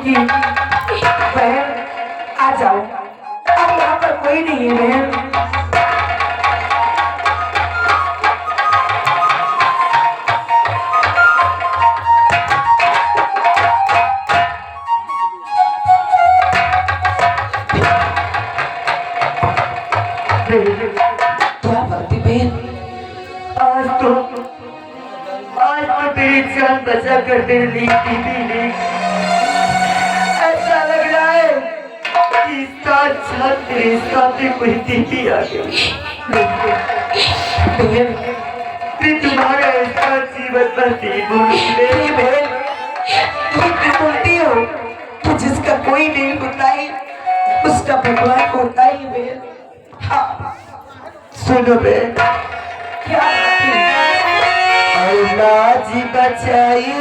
होगी। बहन आ जाओ, अब यहाँ पर कोई नहीं है बहन। क्या बात है बहन? आज तो तेरी जान बचा कर तेरे लिए टीवी ने ऐसा लग रहा है कि साथ तेरे सामने कोई टीवी आ गया। बहन फिर तुम्हारा ऐसा जीवन नसीब नहीं बहन, तुम क्यों बोलती हो कि जिसका कोई नहीं होता है उसका भगवान होता ही बहन। हाँ सुनो बहन, क्या अल्लाह जी बचाई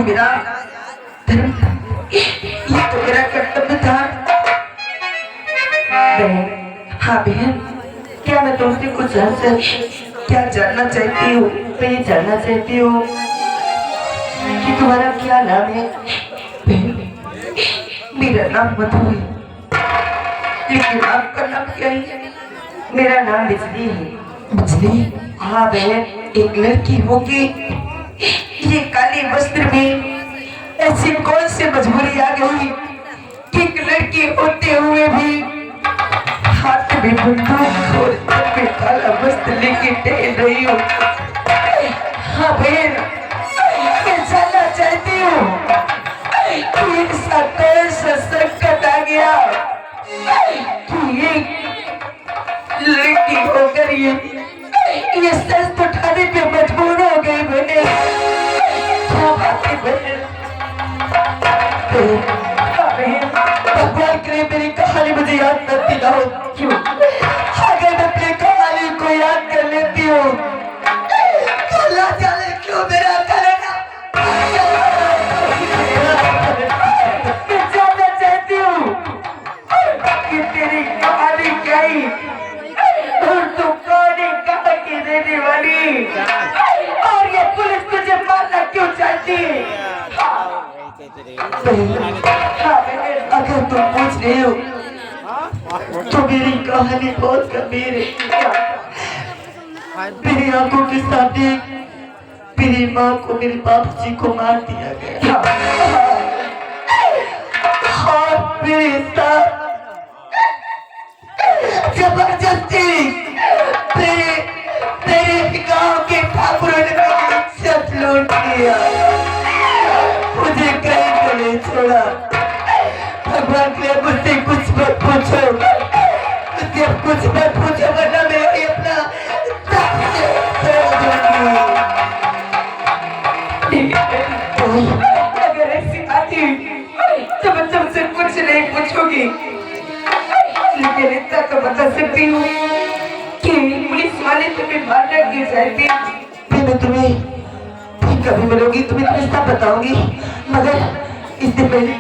मेरा धर्म था, ये तो मेरा कर्तव्य था। बहन, हाँ बहन, क्या मैं तुमसे कुछ क्या जानना चाहती हूँ? मैं ये जानना चाहती हूँ कि तुम्हारा क्या नाम है? बहन, मेरा नाम मधु है, लेकिन आपका नाम क्या है? मेरा नाम बिजली है। बिजली? हाँ बहन, एक लड़की होगी, ये काले वस्त्र में ऐसी कौन सी मजबूरी आ गई कि एक लड़की होते हुए भी हाथ में बंदूक और सर में काला वस्त्र लेके टहल रही हूँ। हाँ बहन, मैं जानना चाहती हूँ कि ऐसा कौन सा संकट आ गया कि ये लड़की होकर ये सच उठाने पे मजबूर हो गई। बने क्या बात है बहन? क्यों? अगर मैं अपनी कहानी को याद कर लेती हूँ तो ना जाने क्यों मेरा कलेजा मैं जानना चाहती हूँ कि तेरी कहानी क्या है और तू कौन है, कहाँ की रहने वाली, और ये पुलिस तुझे मारना क्यों चाहती है? हाँ बहन, अगर तुम पूछ रहे हो तो मेरी कहानी बहुत गंभीर है। मेरी आंखों के सामने मेरी माँ को मेरे बाबू जी को मार दिया गया और मेरे साथ जबरदस्ती मेरे मेरे गांव के ठाकुरों ने मेरी इज्जत लूट लिया, मुझे कहीं को नहीं छोड़ा। भगवान के लिए मुझसे कुछ मत पूछो, मुझसे कुछ मत पूछो वरना मैं ये अपना अगर ऐसी आती तो मैं तुमसे कुछ नहीं पूछूंगी, लेकिन इतना तो बता सकती हूँ कि पुलिस वाले तुम्हें मारना क्यों चाहते हैं। फिर मैं तुम्हें कभी मिलूंगी तुम्हें तुम्हें सब बताऊंगी, मगर इससे पहले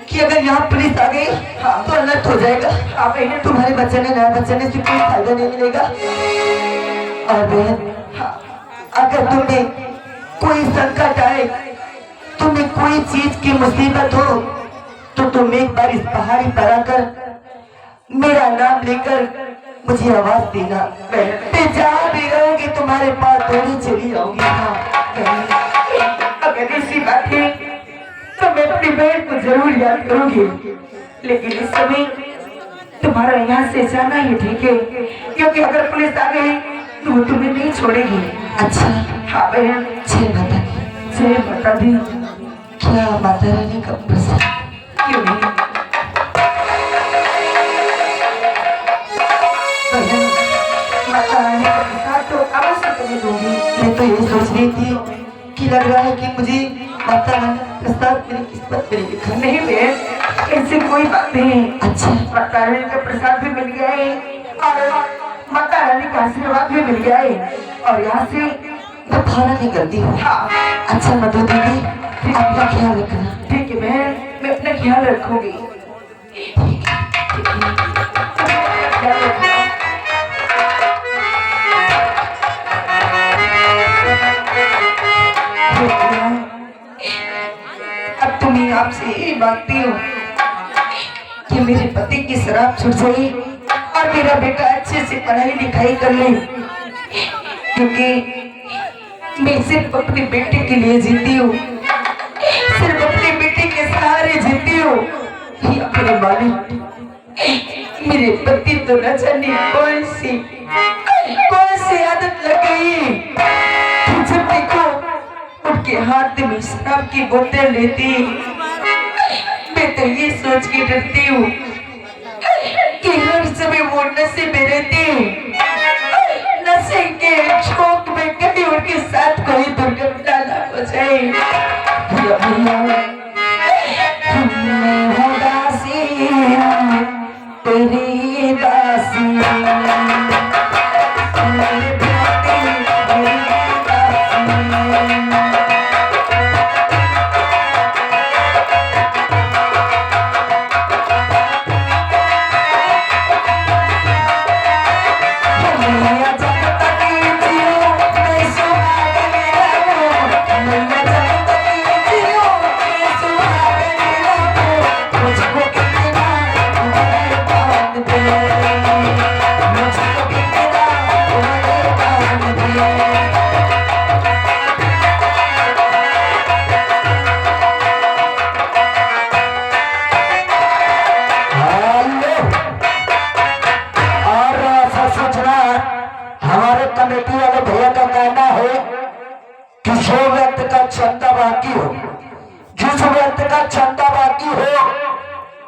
कि अगर यहाँ पुलिस आ गई तो अनर्थ हो जाएगा। आप तुम्हारे बच्चे ने नया बच्चे ने कोई फायदा नहीं मिलेगा। और बहन अगर तुम्हें कोई संकट आए, तुम्हें कोई चीज की मुसीबत हो तो तुम एक बार इस पहाड़ी पर आकर मेरा नाम लेकर मुझे आवाज देना। मैं जहाँ भी रहूंगी तुम्हारे पास दौड़ी चली आऊंगी। अगर ऐसी बात है तो मैं अपनी बहन को जरूर याद करूंगी, लेकिन इस समय तुम्हारा यहाँ से जाना ही ठीक है, क्योंकि अगर पुलिस आ गई तो वो तुम्हें नहीं छोड़ेगी। अच्छा हाँ बहन, जय माता दी। क्या माता रानी का प्रसाद? क्यों नहीं बहन, माता रानी का प्रसाद तो अवश्य तुम्हें दूंगी। मैं तो ये सोच रही थी कि लग रहा है कि मुझे माता रानी का प्रसाद मेरी किस्मत में लिखा। नहीं बहन, ऐसी कोई बात नहीं। अच्छा माता रानी का प्रसाद भी मिल गया है और माता रानी का आशीर्वाद भी मिल गया है, और यहाँ से मैं भावना नहीं करती हूँ। हाँ अच्छा मधु दीदी अपना ख्याल रखना। ठीक है बहन, मैं अपना ख्याल रखूंगी। ख्याल रखना। अब तुम्हें आपसे यही मांगती हूँ कि मेरे पति की शराब छूट जाए और मेरा बेटा अच्छे से पढ़ाई लिखाई कर ले, क्योंकि मैं सिर्फ अपने बेटे के लिए जीती हूँ, सिर्फ अपने बेटे के सहारे जीती हूँ। या मेरे मालिक, मेरे पति तो न जाने कौन सी आदत लग गई, जब देखो उनके हाथ में शराब की बोतल लेती। मैं तो ये सोच के डरती हूँ कि हर समय वो नशे में रहती, नशे के शौक में कहीं उनके साथ कोई दुर्घटना न हो जाए। भैया मैं हूँ दासी, तेरी दासी, मेरे बेटे मेरी दासी। कमेटी वाले भैया का कहना है कि जो व्यक्ति का चंदा बाकी हो, जिस व्यक्ति का चंदा बाकी हो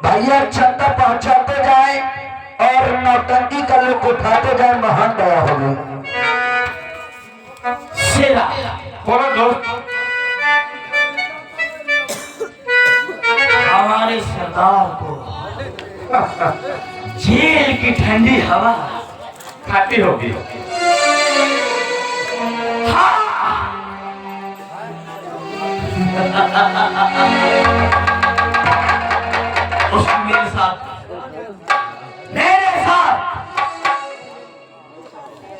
भैया चंदा पहुंचाते जाए और नौटंकी का लोग उठाते जाए, महान दया होगी। शेरा बोलो दोस्त, हमारे सरदार को जेल की ठंडी हवा खाती होगी। हाँ। उसने मेरे साथ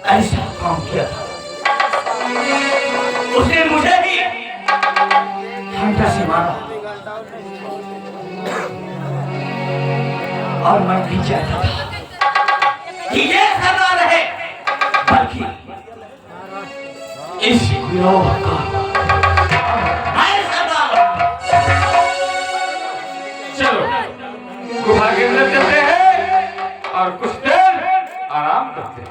ऐसा काम किया था। उसने मुझे ही ठंडा से मारा और मैं नहीं चाहता था कि ये सजा रहे, बल्कि इस गिरोह का मैं सजा लूं। चलो गुफा के अंदर चलते हैं और कुछ देर आराम करते हैं।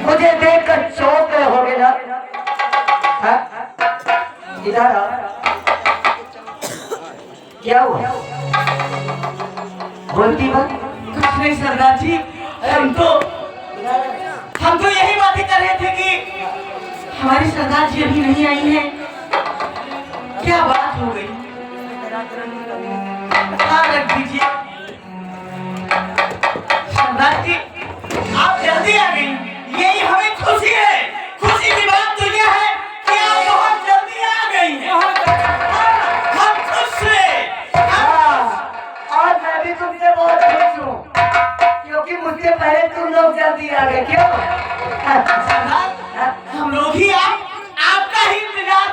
मुझे देखकर चौंक गए होगे ना? हाँ? इधर आओ। क्या हुआ? बोलती बात? कुछ नहीं सरदार जी, हम तो यही बातें कर रहे थे कि हमारी सरदार जी अभी नहीं आई हैं। क्या बात हो गई? हाँ, रख दीजिए। सरदार जी आप जल्दी आ गई, यही हमें खुशी है। खुशी की बात तो यह है कि आप बहुत जल्दी आ गई हैं। हम खुश हैं। और मैं भी तुमसे बहुत खुश हूँ, क्योंकि मुझसे पहले तुम लोग जल्दी आ गए। क्यों? सरदार, हम लोग ही आपका ही इंतजार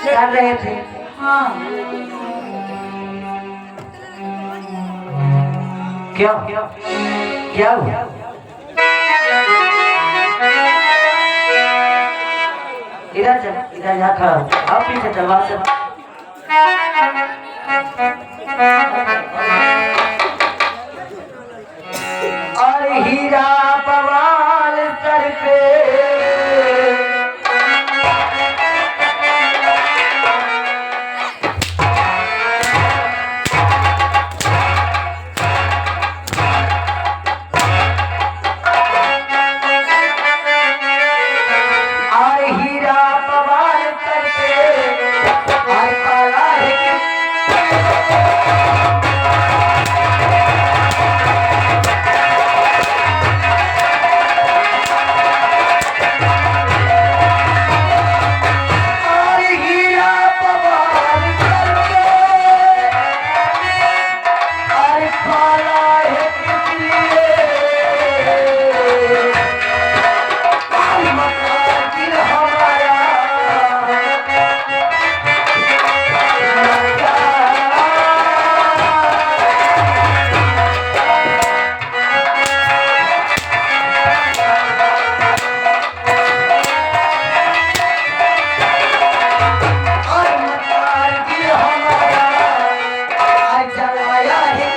कर रहे थे। हाँ। क्या क्या हुआ? इधर चल, इधर यहाँ खड़ा हो। आओ पीछे चलवा से। और हीरा पवार सर पे जलाया है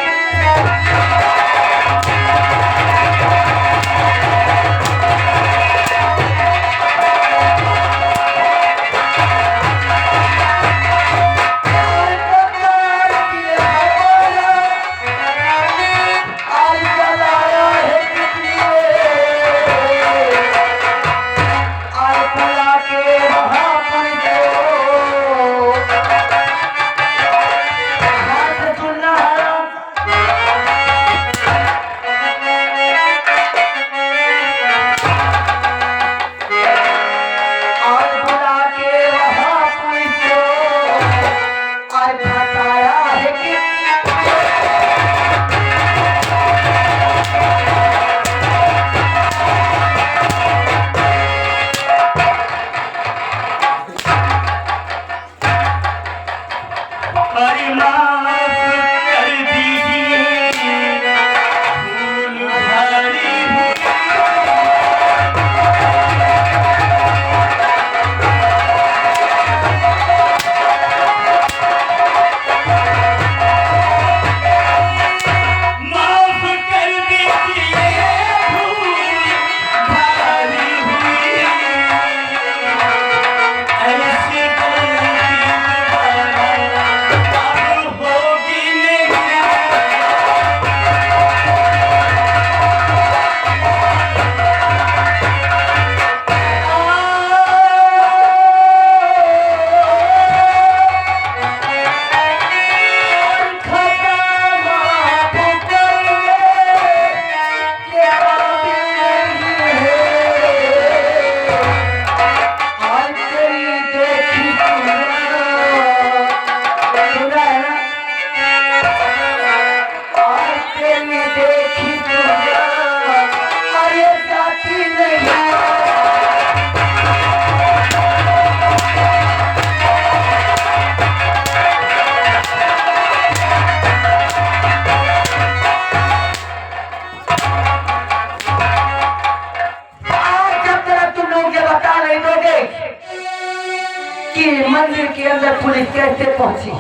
पुलिस कैसे पहुंची?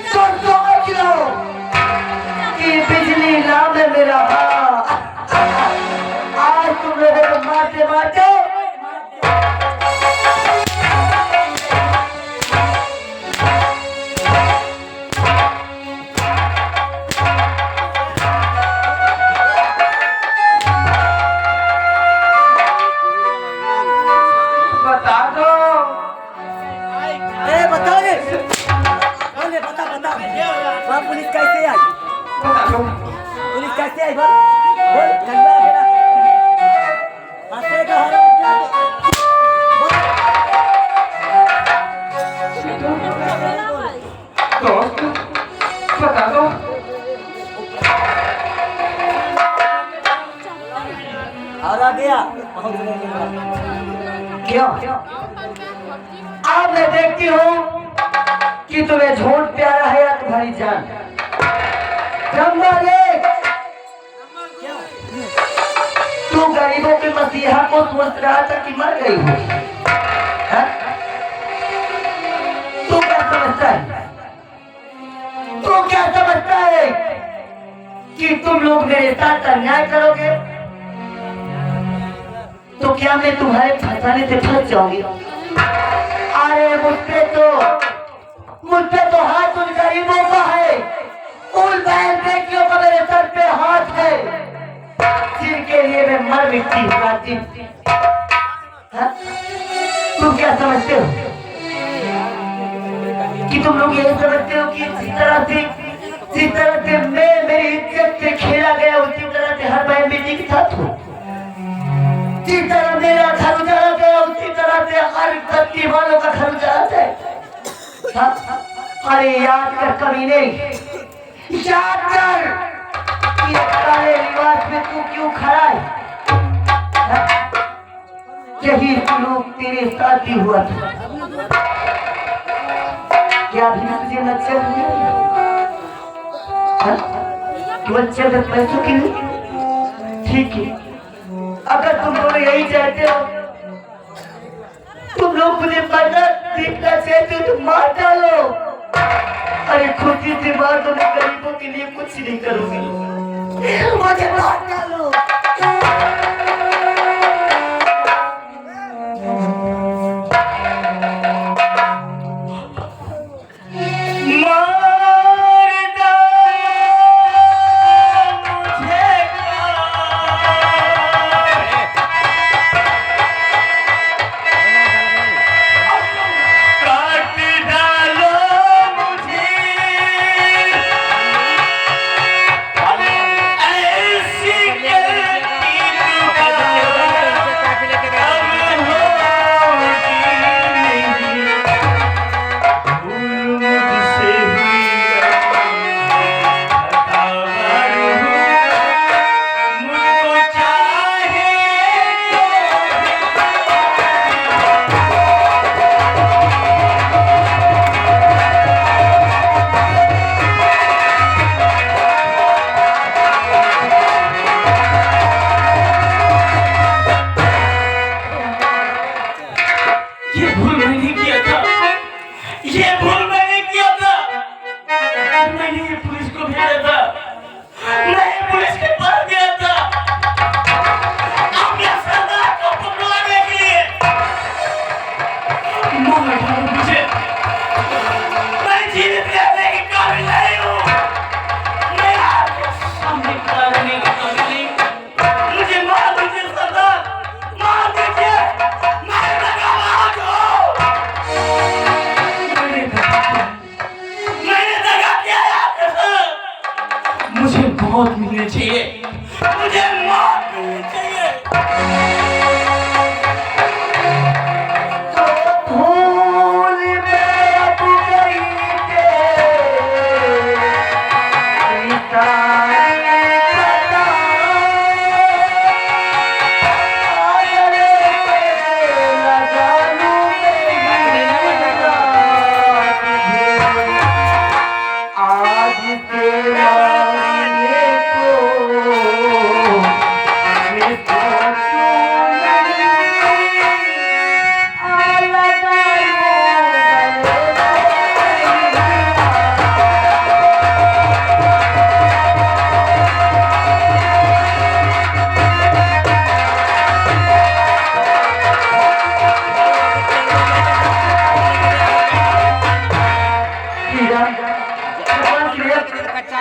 तो समझ लो कि बिजली नाम है मेरा हाथ। आज तुम लोगों को मारते मारते बता दो। बताओगे बता वहाँ पुलिस कैसे आई? बता दो। पुलिस कैसे आई? बोल गंगा घेरा हंसे का दोस्त बता दो। और आ गया पहुंचने के बाद क्यों? अब मैं देखती हूँ कि तुम्हें झूठ प्यारा है या तुम्हारी जान। तू गरीबों के मसीहा को सोच रहा था कि मर गई हो। तू क्या समझता है? तू क्या समझता है कि तुम लोग मेरे साथ अन्याय करोगे तो क्या मैं तुम्हारे फंसाने से फंस जाऊंगी? अरे मुझसे तो हाथ उन गरीबों का है, उन बहन बेटियों का मेरे सर पे हाथ है जिनके लिए मैं मर मिटती हूँ। तुम क्या समझते हो कि तुम लोग यही समझते हो कि जिस तरह से मैं मेरी इज्जत से खेला गया उसी तरह से हर बहन बेटी के साथ हूँ। जिस तरह मेरा घर उजाड़ा गया उसी तरह से हर बस्ती वालों का घर उजाड़ा है। अरे याद कर कमीने, याद कर ये काले लिबास में तू क्यों खड़ा है? यही सुलूक तेरे साथ ही हुआ था। क्या भी तुझे लज्जा नहीं? तू अच्छे से पैसों के लिए ठीक है। अगर तुम लोग यही चाहते हो, तुम लोग मुझे मरना सीखना चाहते हो तो मार डालो। अरे खुशी से मार दो, मैं गरीबों के लिए कुछ नहीं करूंगी। मुझे मार डालो। मौत मिलनी चाहिए, मुझे मौत मिलनी चाहिए। आज तेरा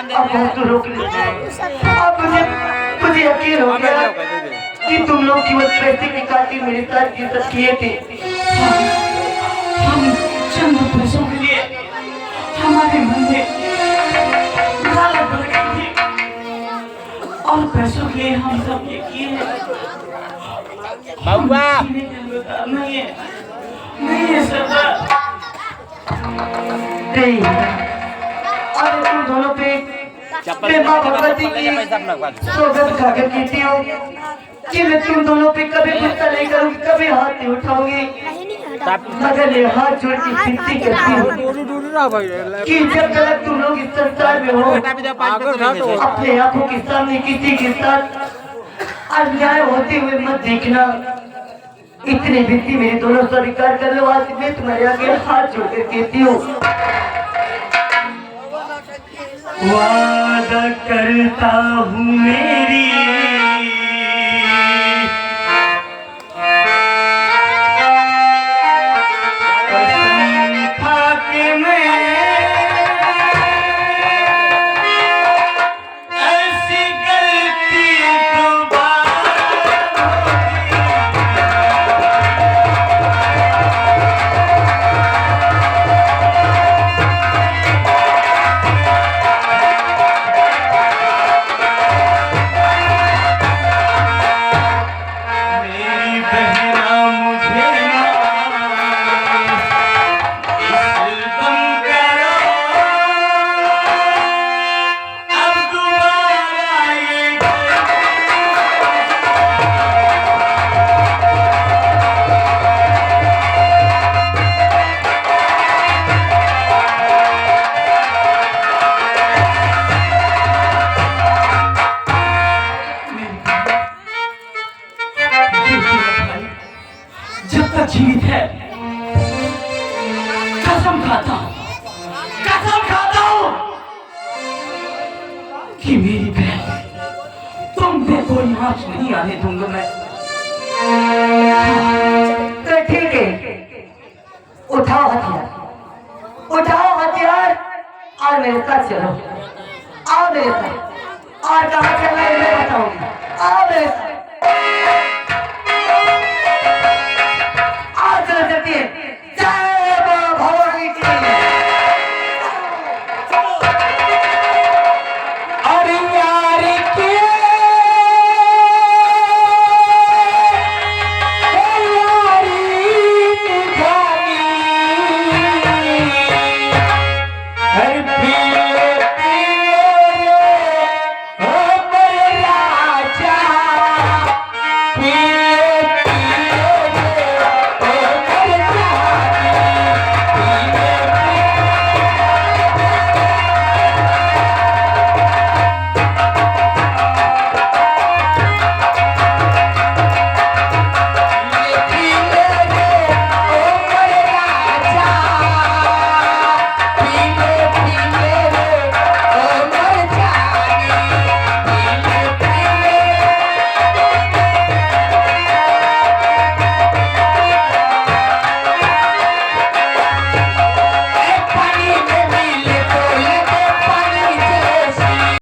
अब बहुत रोक लीजिए। अब मुझे यकीन हो गया कि तुम लोग केवल पैसे की खातिर मेरे साथ ये सब किए थे। हम चंद पैसों के लिए हमारे मन में लालच बढ़ गई थी और पैसों के लिए हम सब ये किए हैं। नहीं है सरदार। नहीं, और तुम दोनों पे मैं माँ भगवती की सौगंध खाकर कहती हूँ कि मैं तुम दोनों पे कभी गुस्सा नहीं करूँगी, कभी हाथ नहीं उठाऊंगी, मगर ये हाथ जोड़ के विनती करती हूँ कि जब तक तुम लोग इस संसार में हो, अपने आंखों के सामने किसी के साथ अन्याय होते हुए मत देखना। इतनी विनती मेरी दोनों स्वीकार कर लो। आज मैं तुम्हारे आगे हाथ जोड़कर कहती हूँ, वादा करता हूँ मेरी कसम खा के मैं ऐसी गलती दोबारा जीवित है कसम खाता हूँ कि मेरी बहन तुम पे कोई आँच नहीं आने दूंगा मैं। तो ठीक है, उठाओ हथियार और मेरे साथ चलो। आओ मेरे साथ, और कहाँ चलना है मैं बताऊंगी। आओ मेरे साथ।